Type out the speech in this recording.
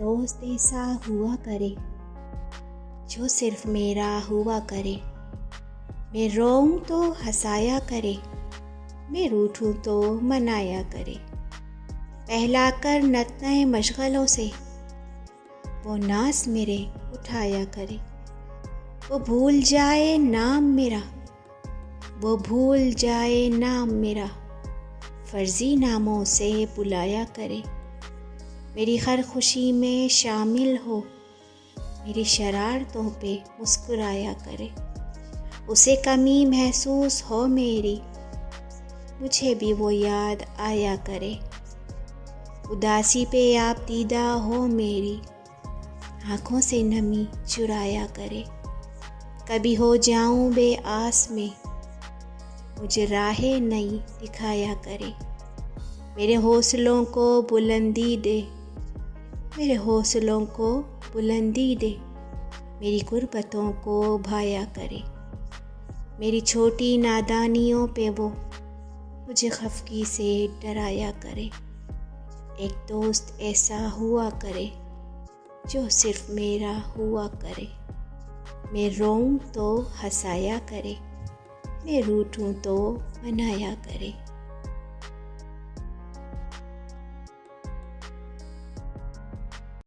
दोस्त ऐसा हुआ करे जो सिर्फ मेरा हुआ करे। मैं रोऊं तो हंसाया करे, मैं रूठूं तो मनाया करे। बहलाकर नतने मशगलों से वो नास मेरे उठाया करे। वो भूल जाए नाम मेरा, वो भूल जाए नाम मेरा, फर्जी नामों से बुलाया करे। मेरी हर खुशी में शामिल हो, मेरी शरारतों पे मुस्कुराया करे। उसे कमी महसूस हो मेरी, मुझे भी वो याद आया करे। उदासी पे आप दीदा हो मेरी, आँखों से नमी चुराया करे। कभी हो जाऊं बेआस में, मुझे राहें नई दिखाया करे। मेरे हौसलों को बुलंदी दे, मेरे हौसलों को बुलंदी दे, मेरी गुर्बतों को भाया करे। मेरी छोटी नादानियों पे वो मुझे खफगी से डराया करे। एक दोस्त ऐसा हुआ करे जो सिर्फ मेरा हुआ करे। मैं रोऊं तो हंसाया करे, मैं रूठूं तो मनाया करे।